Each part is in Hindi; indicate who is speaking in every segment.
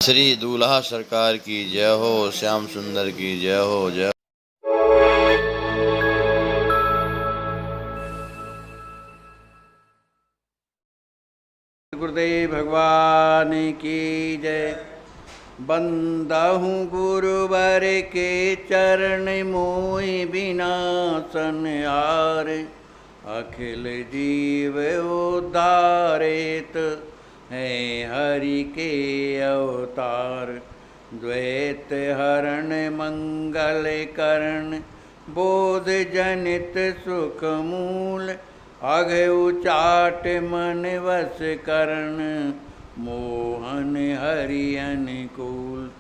Speaker 1: श्री दूल्हा सरकार की जय हो, श्याम सुंदर की जय हो, जय।
Speaker 2: गुरुदेव भगवान की जय। बंदहूँ गुरुवर के चरण मोहि विनाशन हार, अखिल जीव उद्धारित है हरि के अवतार। द्वैत हरण मंगल करण, बोध जनित सुख मूल, अघ उचाट मन वश करण, मोहन हरि अनुकूल।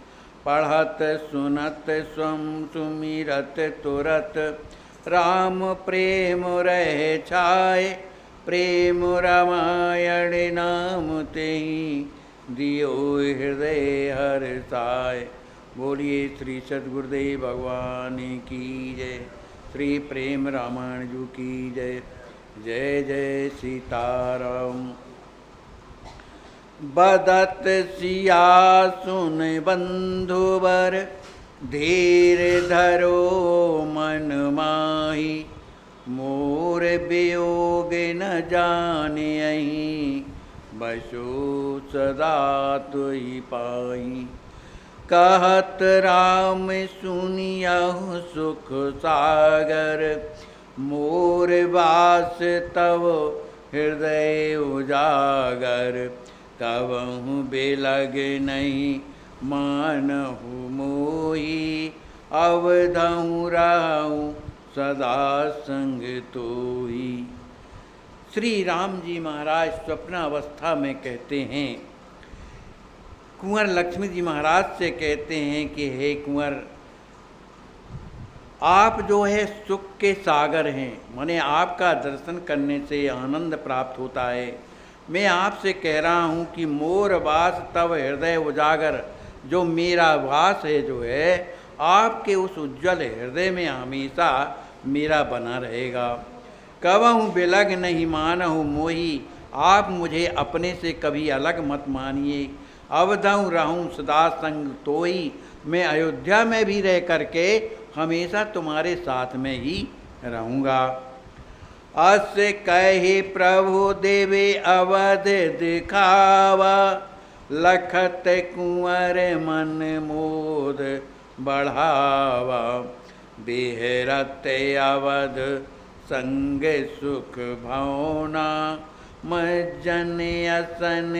Speaker 2: पढ़त सुनत स्वम सुमिरत तुरत, राम प्रेम रह छाय। प्रेम रामायण नाम तेहि, दियो हृदय हर्षाय। बोलिए श्री सद्गुरुदेव भगवान की जय। श्री प्रेम रामायण जी की जय। जय जय सीताराम। बदत सिया सुन बंधुवर, धीर धरो मन माही। मोर वियोग न जानियहि, बसु सदा तुहि पाई। कहत राम सुनियहु सुख सागर, मोर वास तव हृदय उजागर। कबहु बिलग नहीं मानहु मोहि, अवधहु रहूं सदा संग तोहि। श्री राम जी महाराज स्वप्नावस्था में कहते हैं, कुंवर लक्ष्मी जी महाराज से कहते हैं कि हे कुंवर, आप जो है सुख के सागर हैं, माने आपका दर्शन करने से आनंद प्राप्त होता है। मैं आपसे कह रहा हूँ कि मोर वास तव हृदय उजागर, जो मेरा वास है जो है आपके उस उज्जवल हृदय में हमेशा मेरा बना रहेगा। कबहु बिलग नहीं मानहु मोहि, आप मुझे अपने से कभी अलग मत मानिए। अवधहु रहूं सदा संग तोहि, मैं अयोध्या में भी रह करके हमेशा तुम्हारे साथ में ही रहूँगा। अस कहे प्रभु देवे अवध दिखावा, लखत कुंवर मन मोद बढ़ावा। बेहरत अवध संग सुख भावना, मज्जन असन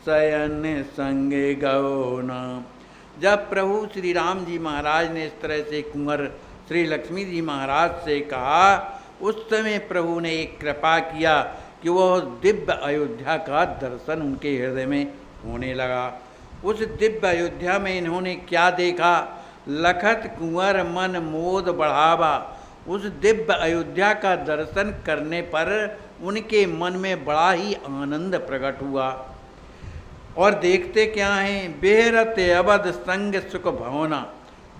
Speaker 2: शयन संग गौना। जब प्रभु श्री राम जी महाराज ने इस तरह से कुंवर श्री लक्ष्मी जी महाराज से कहा, उस समय प्रभु ने एक कृपा किया कि वह दिव्य अयोध्या का दर्शन उनके हृदय में होने लगा। उस दिव्य अयोध्या में इन्होंने क्या देखा? लखत कुंवर मन मोद बढ़ावा। उस दिव्य अयोध्या का दर्शन करने पर उनके मन में बड़ा ही आनंद प्रकट हुआ। और देखते क्या हैं? बेहरत अवध संग सुख भवना।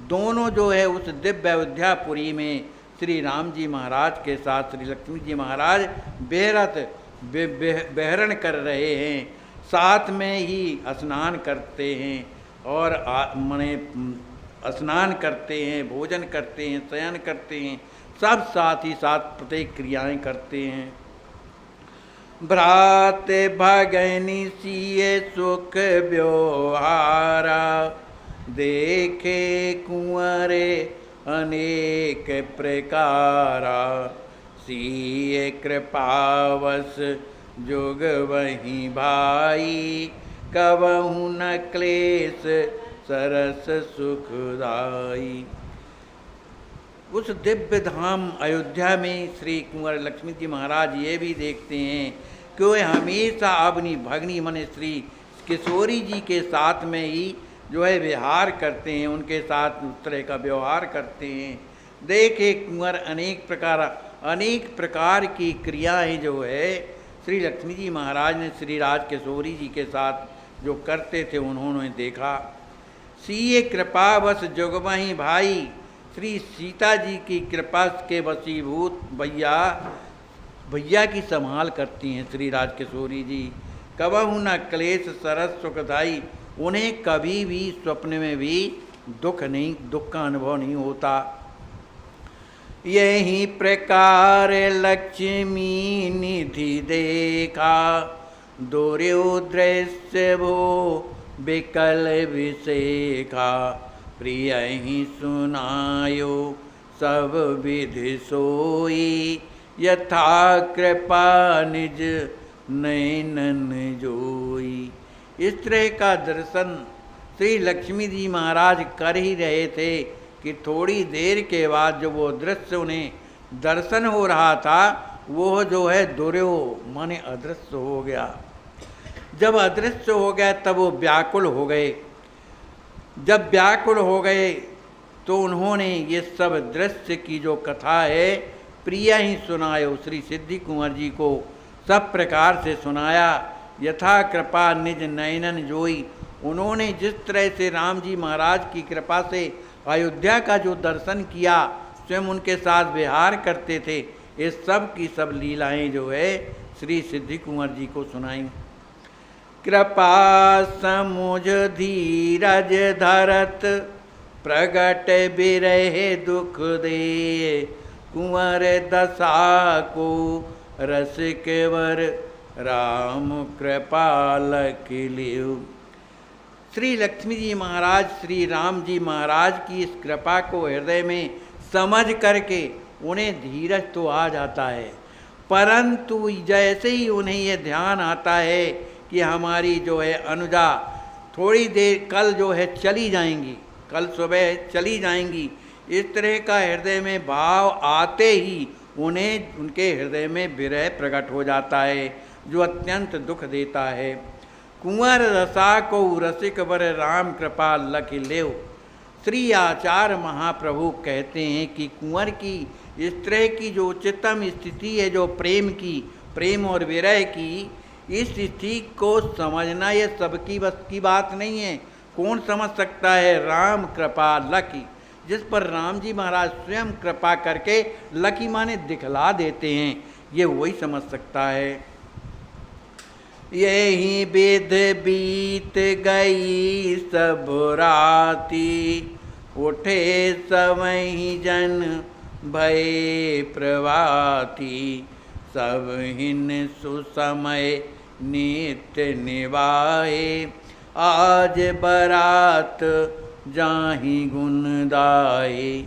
Speaker 2: दोनों जो है उस दिव्य अयोध्यापुरी में श्री राम जी महाराज के साथ श्री लक्ष्मी जी महाराज बेहरत बेहरण कर रहे हैं, साथ में ही स्नान करते हैं और मने स्नान करते हैं, भोजन करते हैं, शयन करते हैं, सब साथ ही साथ प्रत्येक क्रियाएं करते हैं। भ्रात भगनी सिए सुख व्यवहारा, देखे कुंवरे अनेक प्रकारा। सिए कृपावश जोग वही भाई, कबहु न क्लेश सरस सुखदाई। उस दिव्य धाम अयोध्या में श्री कुंवर लक्ष्मी जी महाराज ये भी देखते हैं कि वे हमेशा अपनी भगनी मन श्री किशोरी जी के साथ में ही जो है विहार करते हैं, उनके साथ उस तरह का व्यवहार करते हैं। देखे कुंवर अनेक प्रकार की क्रियाएं जो है श्री लक्ष्मी जी महाराज ने श्री राज किशोरी जी के साथ जो करते थे उन्होंने देखा। सीए कृपावश जुगमहि भाई, श्री सीता जी की कृपा के वशीभूत भैया की संभाल करती हैं श्री राज किशोरी जी। कबहु न क्लेश सरस सुखदाई, उन्हें कभी भी स्वप्न में भी दुख का अनुभव नहीं होता। यही प्रकार लक्ष्मी निधि देखा, दुर्यो दृश्य भो विकल विषेखा, प्रिय ही सुनायो सब विधि सोई, यथा कृपा निज नैनन जोई। इस तरह का दर्शन श्री लक्ष्मी जी महाराज कर ही रहे थे कि थोड़ी देर के बाद जो वो दृश्य उन्हें दर्शन हो रहा था वो जो है दुर्यो माने अदृश्य हो गया। जब अदृश्य हो गया तब वो व्याकुल हो गए। जब व्याकुल हो गए तो उन्होंने ये सब दृश्य की जो कथा है प्रिय ही सुनायो, श्री सिद्धि कुंवर जी को सब प्रकार से सुनाया। यथा कृपा निज नयनन जोई, उन्होंने जिस तरह से राम जी महाराज की कृपा से अयोध्या का जो दर्शन किया, स्वयं उनके साथ विहार करते थे, ये सब की सब लीलाएं जो है श्री सिद्धि कुंवर जी को सुनाई। कृपा समुझ धीरज धरत, प्रगट बिरहे दुख दे, कुंवर दशा को रसिक वर, राम कृपाल किलियो। श्री लक्ष्मी जी महाराज श्री राम जी महाराज की इस कृपा को हृदय में समझ करके उन्हें धीरज तो आ जाता है, परंतु जैसे ही उन्हें यह ध्यान आता है कि हमारी जो है अनुजा थोड़ी देर कल जो है चली जाएंगी, कल सुबह चली जाएंगी, इस तरह का हृदय में भाव आते ही उन्हें उनके हृदय में विरह प्रकट हो जाता है जो अत्यंत दुख देता है। कुंवर रसा को रसिक वर, राम कृपा लख लेव। श्री आचार्य महाप्रभु कहते हैं कि कुंवर की इस तरह की जो उच्चतम स्थिति है, जो प्रेम की, प्रेम और विरह की, इस स्थिति को समझना यह सबकी बस की बात नहीं है। कौन समझ सकता है? राम कृपा लकी, जिस पर राम जी महाराज स्वयं कृपा करके लकी माने दिखला देते हैं, ये वही समझ सकता है। यही विध बीत गई सब राती, उठे सवही जन भय प्रभाती, सब हिन सुसमय नित्य निभाए, आज बरात जाहि गुण दाए।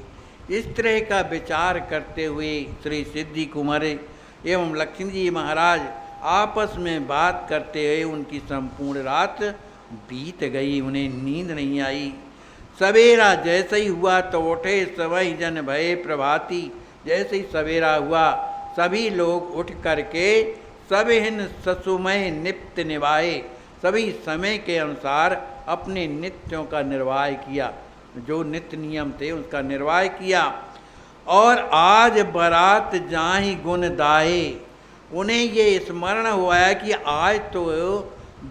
Speaker 2: इस तरह का विचार करते हुए श्री सिद्धि कुंवर एवं लक्ष्मी जी महाराज आपस में बात करते हुए उनकी संपूर्ण रात बीत गई, उन्हें नींद नहीं आई। सवेरा जैसे ही हुआ तो उठे सवई जन भय प्रभाती, जैसे ही सवेरा हुआ सभी लोग उठ करके सभिन्न ससुमय नित्य निभाए, सभी समय के अनुसार अपने नित्यों का निर्वाह किया, जो नित्य नियम थे उसका निर्वाह किया। और आज बारात जाहि गुण दाहे, उन्हें ये स्मरण हुआ है कि आज तो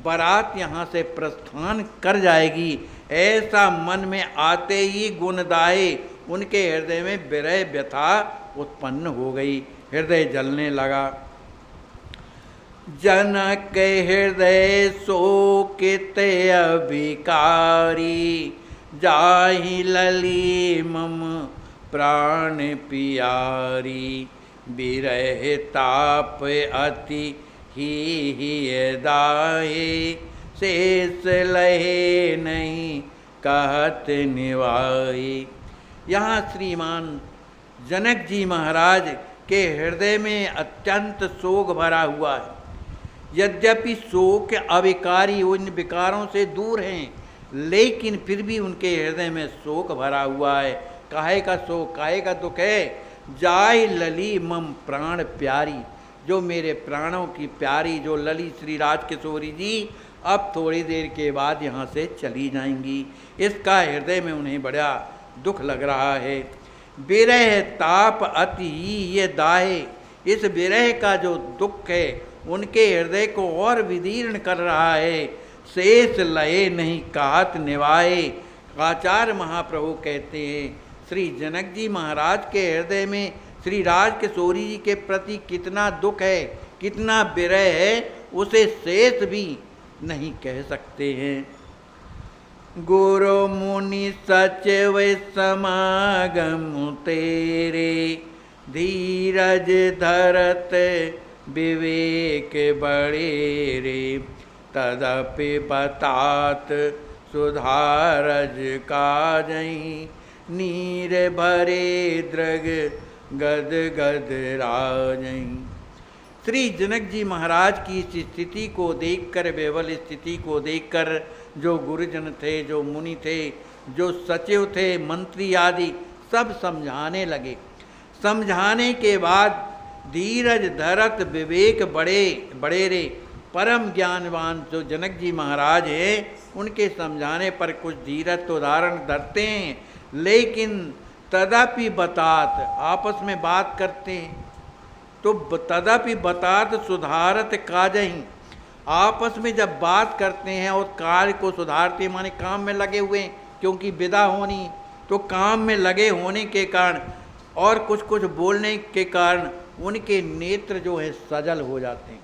Speaker 2: बारात यहाँ से प्रस्थान कर जाएगी। ऐसा मन में आते ही गुणदाये उनके हृदय में विरह व्यथा उत्पन्न हो गई, हृदय जलने लगा। जनक हृदय शोकित अभिकारी, जाहि लली मम प्राण पियारी, विरह ताप अति ही दाहे, शेष लहे नहीं कहत निवाए। यहाँ श्रीमान जनक जी महाराज के हृदय में अत्यंत शोक भरा हुआ है। यद्यपि शोक अविकारी उन विकारों से दूर हैं, लेकिन फिर भी उनके हृदय में शोक भरा हुआ है। काहे का शोक, काहे का दुख है? जाय लली मम प्राण प्यारी, जो मेरे प्राणों की प्यारी जो लली श्री राज किशोरी जी अब थोड़ी देर के बाद यहाँ से चली जाएंगी, इसका हृदय में उन्हें बड़ा दुख लग रहा है। विरह ताप अति ये दाहे, इस विरह का जो दुख है उनके हृदय को और विदीर्ण कर रहा है। शेष लये नहीं कहत निवाए। आचार्य महाप्रभु कहते हैं श्री जनक जी महाराज के हृदय में श्री राज किशोरी जी के प्रति कितना दुख है, कितना विरह है, उसे शेष भी नहीं कह सकते हैं। गुरु मुनि सचिव समागम तेरे, धीरज धरत विवेक बड़े रे, तदपि बतात सुधारज काजहि, नीर भरे दृग गद गद राजहि। श्री जनक जी महाराज की इस स्थिति को देखकर, बेवल स्थिति को देखकर जो गुरुजन थे, जो मुनि थे, जो सचिव थे, मंत्री आदि सब समझाने लगे। समझाने के बाद धीरज धरत विवेक बड़े रे, परम ज्ञानवान जो जनक जी महाराज हैं, उनके समझाने पर कुछ धीरज तो धारण धरते हैं, लेकिन तदापि बतात, आपस में बात करते हैं तो तदापि बतात सुधारत काजहि, आपस में जब बात करते हैं और कार्य को सुधारते माने काम में लगे हुए हैं, क्योंकि विदा होनी, तो काम में लगे होने के कारण और कुछ कुछ बोलने के कारण उनके नेत्र जो है सजल हो जाते हैं।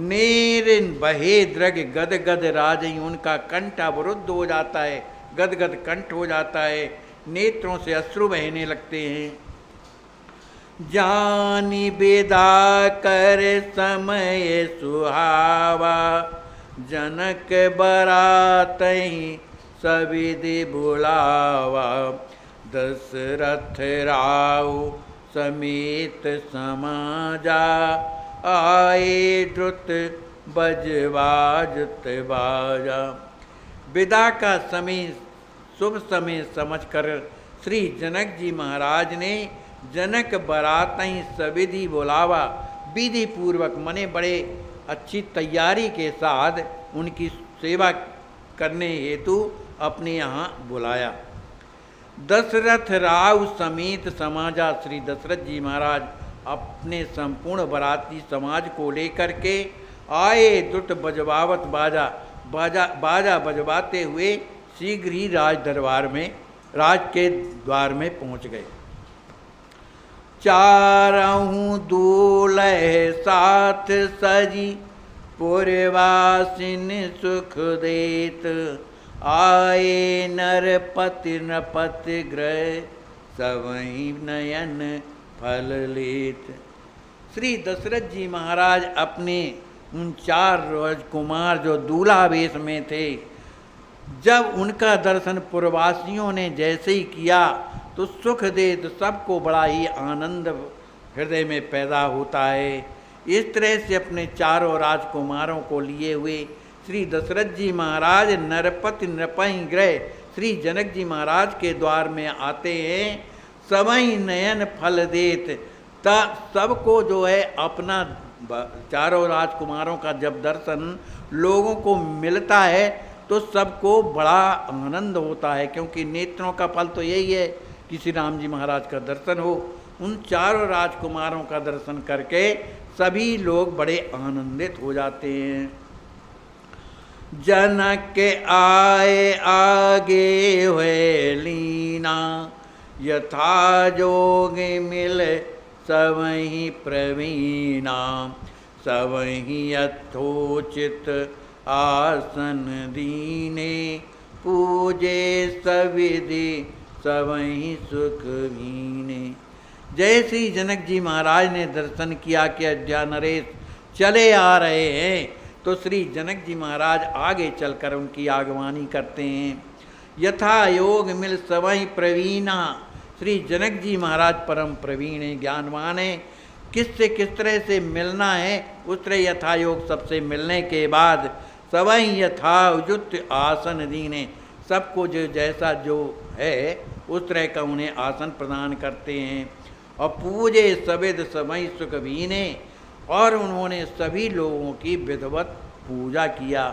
Speaker 2: नेर बहे द्रग गद गद राजहि, उनका कंठ अवरुद्ध हो जाता है, गद गद कंठ हो जाता है, नेत्रों से अश्रु बहने लगते हैं। जानी विदा कर समय सुहावा, जनक बरातहि सविधि बुलावा, दशरथ राव समेत समाजा, आए द्रुत बजवाजत बाजा। विदा का समय शुभ समय समझकर श्री जनक जी महाराज ने जनक बरातहि सविधि बुलावा, विधि पूर्वक मने बड़े अच्छी तैयारी के साथ उनकी सेवा करने हेतु अपने यहाँ बुलाया। दशरथ राव समेत समाजा, श्री दशरथ जी महाराज अपने संपूर्ण बराती समाज को लेकर के आए, द्रुत बजवावत बाजा बजवाते हुए शीघ्र ही राज के द्वार में पहुँच गए। चारहूँ दूल्हे साथ सजी, पुरवासिन सुख देत, आए नरपति नृपति ग्रह, सवहि नयन फल लेत। श्री दशरथ जी महाराज अपने उन 4 राजकुमार जो दूल्हा वेश में थे, जब उनका दर्शन पुरवासियों ने जैसे ही किया तो सुख दे, तो सबको बड़ा ही आनंद हृदय में पैदा होता है। इस तरह से अपने 4 राजकुमारों को लिए हुए श्री दशरथ जी महाराज नरपति नृपहि गृह, श्री जनक जी महाराज के द्वार में आते हैं। सवहि नयन फल देत, सबको जो है अपना 4 राजकुमारों का जब दर्शन लोगों को मिलता है तो सबको बड़ा आनंद होता है, क्योंकि नेत्रों का फल तो यही है कि श्री राम जी महाराज का दर्शन हो। उन 4 राजकुमारों का दर्शन करके सभी लोग बड़े आनंदित हो जाते हैं। जनक आए आगे हुए लीना, यथा जोग मिल सवहि प्रवीणा, सवहि यथोचित आसन दीने, पूजे सविधि सवहि सुख भीने। जय श्री जनक जी महाराज ने दर्शन किया कि अयोध्या नरेश चले आ रहे हैं, तो श्री जनक जी महाराज आगे चलकर उनकी आगवानी करते हैं। यथा योग मिल सवहि प्रवीणा, श्री जनक जी महाराज परम प्रवीण हैं, ज्ञानवान हैं, किससे किस तरह से मिलना है उस तरह यथा योग सबसे मिलने के बाद सवहि यथा उजुत आसन दीने, सबको जो जैसा जो है उस तरह का उन्हें आसन प्रदान करते हैं। और पूजे सविध सवहि सुख भीने, और उन्होंने सभी लोगों की विधिवत पूजा किया।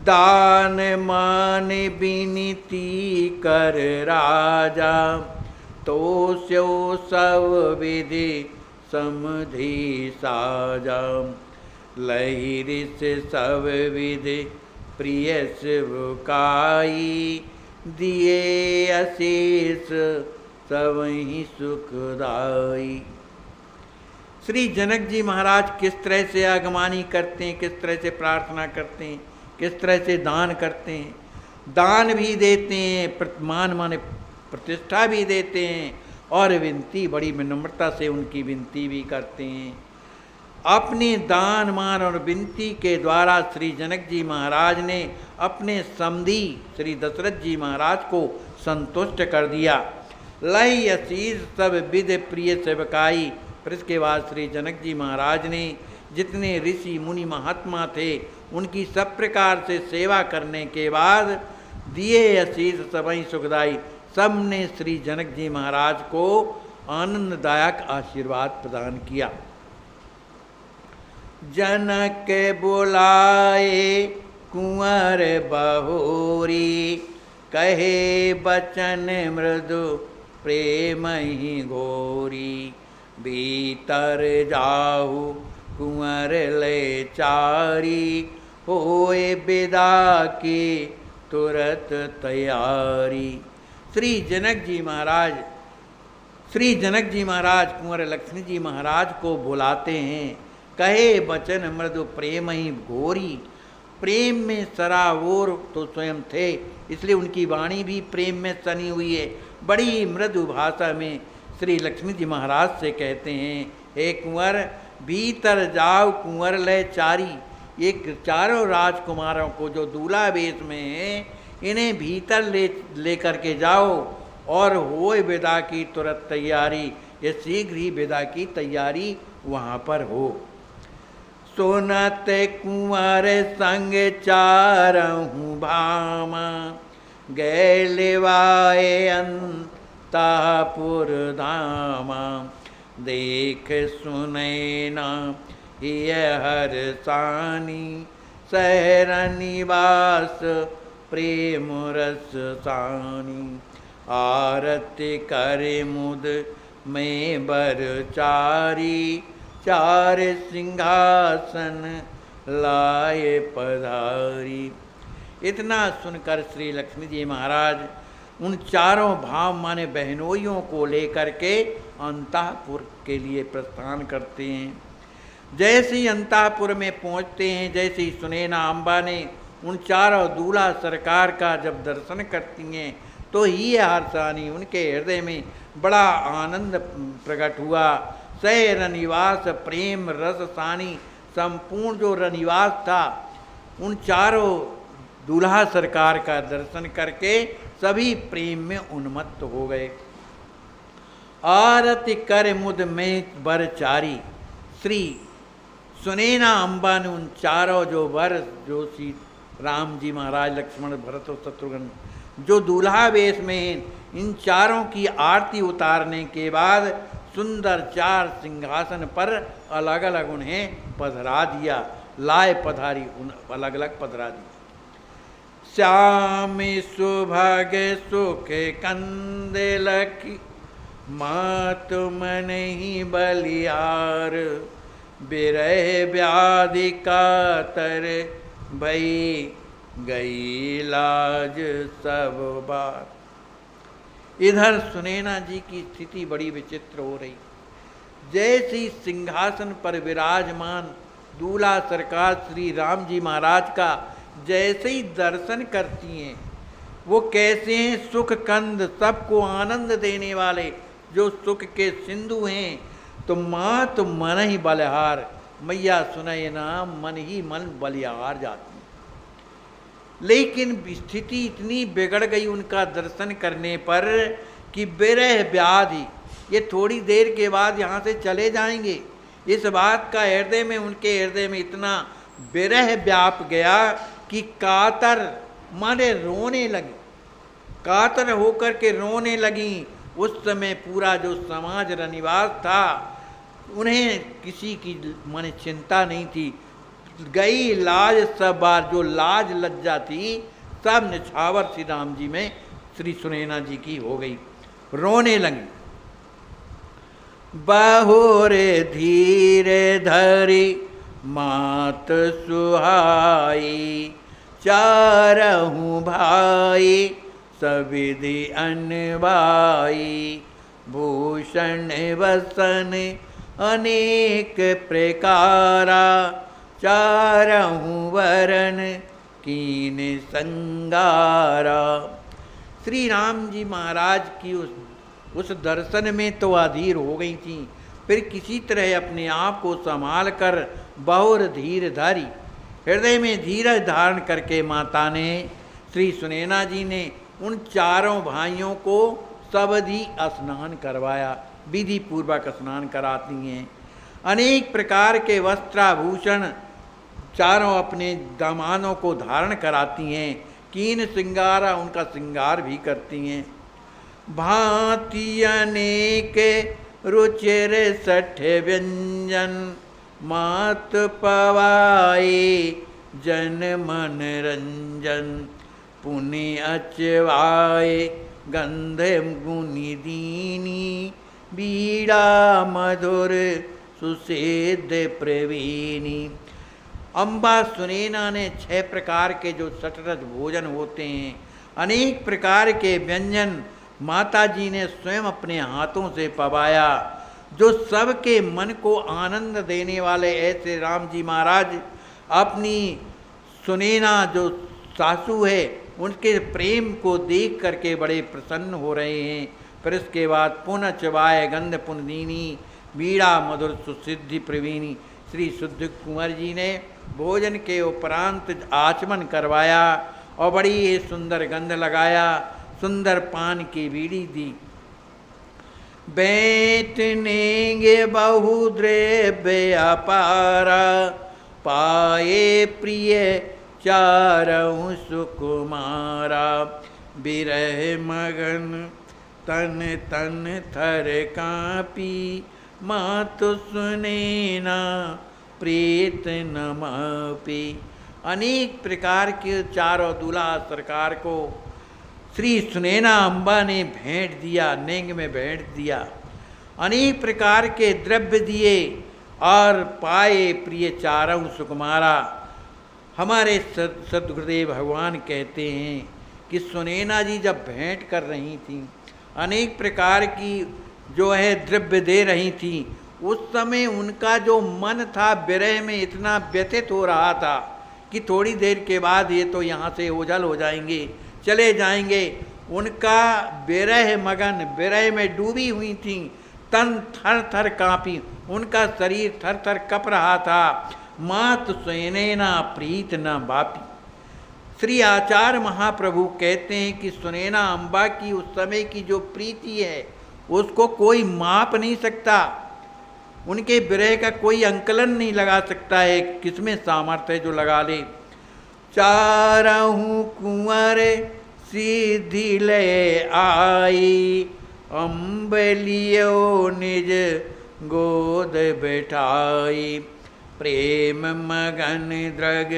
Speaker 2: दान मान विनीति कर राजा, तो स्यो सब विधि समधि साजा, लहिरि से सब विधि प्रिय शिवकाई, दिए अशेष सवहि सुखदाई। श्री जनक जी महाराज किस तरह से आगमनी करते हैं, किस तरह से प्रार्थना करते हैं किस तरह से दान करते हैं, दान भी देते हैं, मान माने प्रतिष्ठा भी देते हैं, और विनती बड़ी विनम्रता से उनकी विनती भी करते हैं। अपने दान मान और विनती के द्वारा श्री जनक जी महाराज ने अपने समधी श्री दशरथ जी महाराज को संतुष्ट कर दिया। लई असीस सब विध प्रिय सेवकाई। फिर इसके बाद श्री जनक जी महाराज ने जितने ऋषि मुनि महात्मा थे उनकी सब प्रकार से सेवा करने के बाद दिए असीस सबई सुखदाई। सब ने श्री जनक जी महाराज को आनंददायक आशीर्वाद प्रदान किया। जनक बुलाए कुंवर बहोरी, कहे बचन मृदु प्रेम ही घोरी। भीतर जाहु कुंवर ले चारी, होए विदा की तुरत तैयारी। श्री जनक जी महाराज कुंवर लक्ष्मण जी महाराज को बुलाते हैं। कहे बचन मृदु प्रेम ही घोरी। प्रेम में सरावोर तो स्वयं थे, इसलिए उनकी वाणी भी प्रेम में सनी हुई है। बड़ी मृदु भाषा में श्री लक्ष्मी जी महाराज से कहते हैं, हे कुंवर भीतर जाओ कुंवर ले चारी। ये चारों राजकुमारों को जो दूल्हा वेश में है, इन्हें भीतर ले करके जाओ और होए विदा की तुरंत तैयारी। ये शीघ्र ही विदा की तैयारी वहाँ पर हो। सुनत कुंवर संग चारहूँ भामा, गए लेवाए अंतापुर धामा। देख सुने ना ये हर सानी, शहर निवास प्रेम रस सानी। आरती करे मुद में बर चारी, चार सिंहासन लाए पधारी। इतना सुनकर श्री लक्ष्मी जी महाराज उन चारों भाव माने बहनोइयों को लेकर के अंतापुर के लिए प्रस्थान करते हैं। जैसे ही अंतापुर में पहुंचते हैं, जैसे ही सुनैना अम्बा ने उन चारों दूल्हा सरकार का जब दर्शन करती हैं, तो ही हर्षानी उनके हृदय में बड़ा आनंद प्रकट हुआ। सह रनिवास प्रेम रस सानी। संपूर्ण जो रनिवास था, उन चारों दूल्हा सरकार का दर्शन करके सभी प्रेम में उन्मत्त हो गए। आरती कर मुद में बर चारी। श्री सुनैना अम्बा ने उन चारों जो वर, जो श्री राम जी महाराज, लक्ष्मण, भरत और शत्रुघ्न जो दूल्हा वेश में हैं, इन चारों की आरती उतारने के बाद सुंदर चार सिंहासन पर अलग अलग उन्हें पधरा दिया। लाए पधारी उन अलग अलग पधरा दिया। श्याम सुभग सुख कंदे लखी, मात मन ही बलियार। बिरह व्याधि कातर भई, गई लाज सब बार। इधर सुनैना जी की स्थिति बड़ी विचित्र हो रही। जैसी सिंहासन पर विराजमान दूल्हा सरकार श्री राम जी महाराज का जैसे ही दर्शन करती हैं, वो कैसे हैं? सुख कंद, सबको आनंद देने वाले जो सुख के सिंधु हैं। तो माँ तो मन ही बलिहार, मैया सुनैना मन ही मन बलिहार जाती। लेकिन स्थिति इतनी बिगड़ गई उनका दर्शन करने पर कि बिरह व्याधि, ये थोड़ी देर के बाद यहाँ से चले जाएंगे। इस बात का हृदय में, उनके हृदय में इतना बिरह व्याप गया कि कातर माने रोने लगी, कातर होकर के रोने लगी। उस समय पूरा जो समाज रनिवास था, उन्हें किसी की माने चिंता नहीं थी। गई लाज सब बार, जो लाज लज्जा थी सब निछावर श्री राम जी में, श्री सुनैना जी की हो गई, रोने लगी। बहुरे धीरे धरी मात सुहाई, चारहूँ भाई सविधि अनवाई। भूषण वसन अनेक प्रकारा, चारहूँ वरन कीन संगारा। श्री राम जी महाराज की उस दर्शन में तो अधीर हो गई थी, फिर किसी तरह अपने आप को संभाल कर बहुर धीर धारी, हृदय में धीरज धारण करके माता ने, श्री सुनैना जी ने उन चारों भाइयों को सबदी स्नान करवाया। विधि पूर्वक स्नान कराती हैं। अनेक प्रकार के वस्त्राभूषण चारों अपने दामानों को धारण कराती हैं। कीन सिंगारा, उनका सिंगार भी करती हैं। भांति अनेक रुचिर सठ व्यंजन, मात पवाए जन मन रंजन, पुण्य अचवाए गंध गुनि दीनी, बीड़ा मधुर सुसेद प्रवीणी। अम्बा सुनैना ने 6 प्रकार के जो सटरज भोजन होते हैं, अनेक प्रकार के व्यंजन माता जी ने स्वयं अपने हाथों से पवाया, जो सबके मन को आनंद देने वाले। ऐसे राम जी महाराज अपनी सुनैना जो सासू है उनके प्रेम को देख करके बड़े प्रसन्न हो रहे हैं। फिर इसके बाद पुनः चवाय गंध पुनदीनी, बीड़ा मधुर सुसिद्धि प्रवीणी। श्री शुद्ध कुंवर जी ने भोजन के उपरांत आचमन करवाया और बड़ी ही सुंदर गंध लगाया, सुंदर पान की बीड़ी दी। बैठनेंगे बहुद्रव्य अपारा, पाए प्रिय चारहु सुकुमारा, बिरह मगन तन तन थर कापी, मातु सुनैना प्रीत न मापी। अनेक प्रकार के चारों दूल्हा सरकार को श्री सुनैना अम्बा ने भेंट दिया, नेंग में भेंट दिया। अनेक प्रकार के द्रव्य दिए और पाए प्रिय चारहु सुकुमारा। हमारे सद्गुरुदेव भगवान कहते हैं कि सुनैना जी जब भेंट कर रही थी, अनेक प्रकार की जो है द्रव्य दे रही थी, उस समय उनका जो मन था विरह में इतना व्यथित हो रहा था कि थोड़ी देर के बाद ये तो यहाँ से ओझल हो जाएंगे, चले जाएंगे। उनका विरह मगन, विरह में डूबी हुई थी, तन थर थर कांपी, उनका शरीर थर थर कप रहा था। मात सुनैना प्रीत न बापी। श्री आचार्य महाप्रभु कहते हैं कि सुनैना अम्बा की उस समय की जो प्रीति है उसको कोई माप नहीं सकता, उनके विरह का कोई अंकलन नहीं लगा सकता है। किसमें सामर्थ्य है जो लगा ले। चारहु कुंवर सीधी ले आई, अम्बलियो निज गोद बैठाई, प्रेम मगन द्रग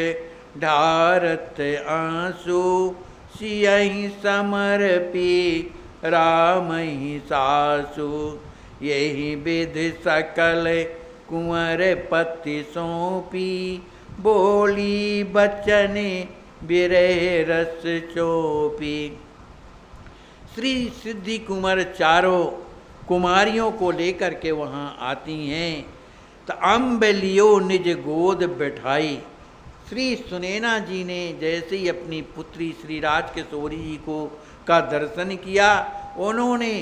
Speaker 2: ढारत आंसू, सियहि समर्पी रामहि सासु, यही विधि सकल कुंवर पति सौंपी, बोली बचन बिरह रस चोपी। श्री सिद्धि कुंवर चारों कुमारियों को लेकर के वहाँ आती हैं, तो अम्ब लियो निज गोद बैठाई। श्री सुनैना जी ने जैसे ही अपनी पुत्री श्री राजकिशोरी जी को का दर्शन किया, उन्होंने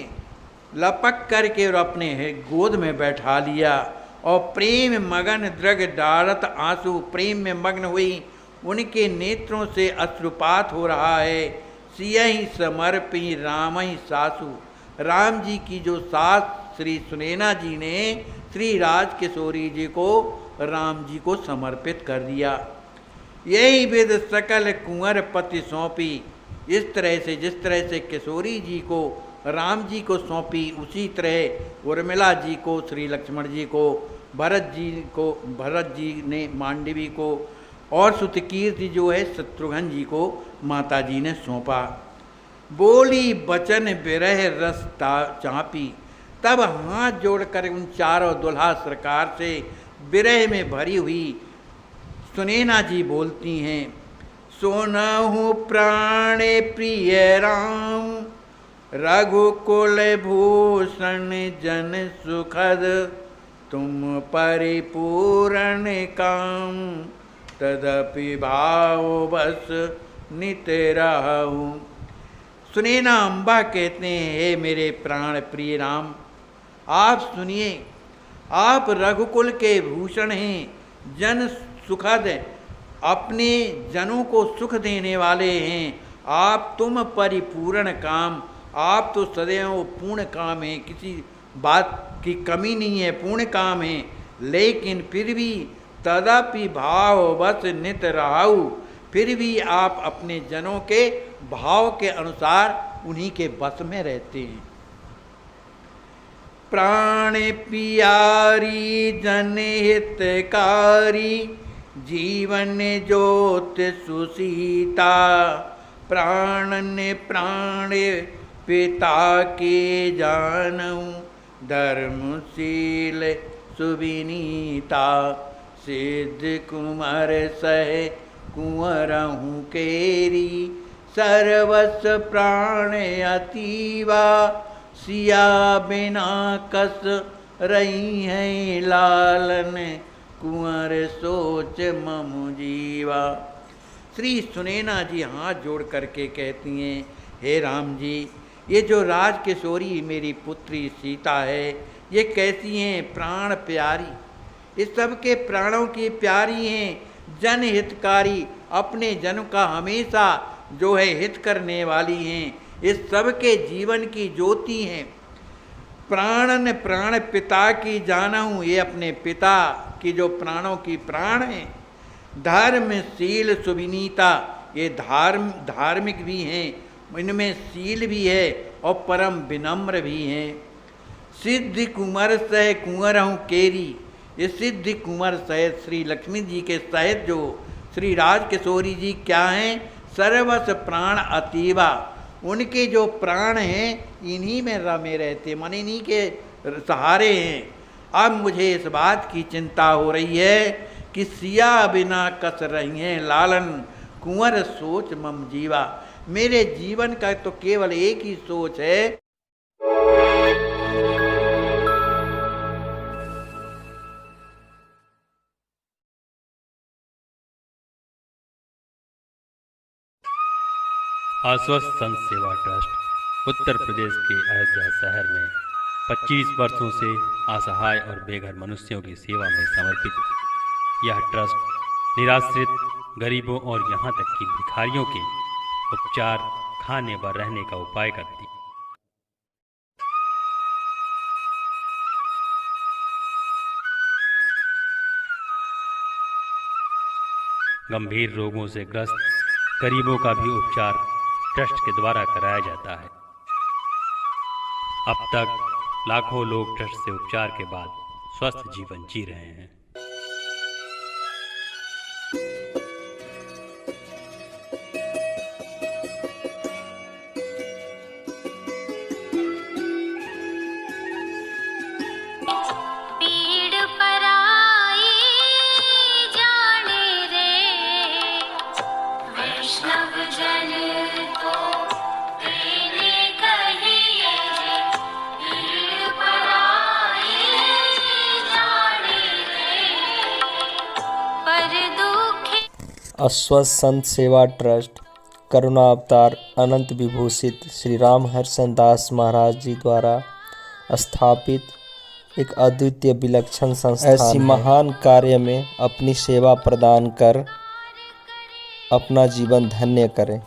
Speaker 2: लपक करके और अपने गोद में बैठा लिया और प्रेम मगन द्रग डारत आंसू, प्रेम में मग्न हुई, उनके नेत्रों से अश्रुपात हो रहा है। सियहि समर्पी रामहि सासु, राम जी की जो सास श्री सुनैना जी ने श्री राजकिशोरी जी को राम जी को समर्पित कर दिया। यही विध सकल कुंवर पति सौंपी। इस तरह से जिस तरह से किशोरी जी को राम जी को सौंपी, उसी तरह उर्मिला जी को श्री लक्ष्मण जी को, भरत जी ने मांडवी को, और सुतकीर्ति जो है शत्रुघ्न जी को माता जी ने सौंपा। बोली बचन बिरह रस चापी। तब हाथ जोड़कर उन चारों दुल्हा सरकार से बिरह में भरी हुई सुनैना जी बोलती हैं, सोनहु प्राण प्रिय राम, रघुकुल भूषण जन सुखद, तुम परिपूर्ण काम, तदपि भाव बस नित रहूं। सुनैना अम्बा कहते हैं, हे मेरे प्राण प्रिय राम, आप सुनिए, आप रघुकुल के भूषण हैं, जन सुखद, अपने जनों को सुख देने वाले हैं। आप तुम परिपूर्ण काम, आप तो सदैव पूर्ण काम है, किसी बात की कमी नहीं है, पूर्ण काम है। लेकिन फिर भी तदपि भाव बस नित रहाऊ, फिर भी आप अपने जनों के भाव के अनुसार उन्हीं के बस में रहते हैं। प्राण पियारी जन हितकारी, जीवन ज्योत सुसीता, प्राण ने प्राण पिता के जानऊं, धर्मशील सुविनीता, सिद्ध कुमार सह कुंवरहूँ केरी, सर्वस प्राण अतीवा, सिया बिना कस रही है लालन, कुंवर सोच ममु जीवा। श्री सुनैना जी हाथ जोड़ करके कहती हैं, हे राम जी, ये जो राजकिशोरी मेरी पुत्री सीता है, ये कैसी हैं? प्राण प्यारी, इस सब के प्राणों की प्यारी हैं, जन हितकारी, अपने जन का हमेशा जो है हित करने वाली हैं, इस सब के जीवन की ज्योति हैं। प्राणन प्राण पिता की जानहूँ, ये अपने पिता की जो प्राणों की प्राण हैं। धर्मशील सुविनीता, ये धार्मिक भी हैं, इनमें शील भी है और परम विनम्र भी हैं। सिद्ध कुंवर सह कुंवरहूँ केरी, ये सिद्ध कुंवर सहित श्री लक्ष्मी जी के सहित जो श्री राजकिशोरी जी क्या हैं? सर्वस प्राण अतीवा, उनके जो प्राण हैं इन्हीं में रमे रहते, मन इन्हीं के सहारे हैं। अब मुझे इस बात की चिंता हो रही है कि सिया बिना कस रही हैं लालन, कुंवर सोच मम जीवा, मेरे जीवन का तो केवल एक ही सोच है।
Speaker 3: आश्वस्त संत सेवा ट्रस्ट उत्तर प्रदेश के अयोध्या शहर में 25 वर्षों से असहाय और बेघर मनुष्यों की सेवा में समर्पित यह ट्रस्ट निराश्रित गरीबों और यहाँ तक कि भिखारियों के उपचार, खाने व रहने का उपाय करती। गंभीर रोगों से ग्रस्त गरीबों का भी उपचार ट्रस्ट के द्वारा कराया जाता है। अब तक लाखों लोग ट्रस्ट से उपचार के बाद स्वस्थ जीवन जी रहे हैं।
Speaker 4: आश्वस्त संत सेवा ट्रस्ट करुणा अवतार अनंत विभूषित श्री राम हर्षण दास महाराज जी द्वारा स्थापित एक अद्वितीय विलक्षण संस्थान ऐसी महान कार्य में अपनी सेवा प्रदान कर अपना जीवन धन्य करें।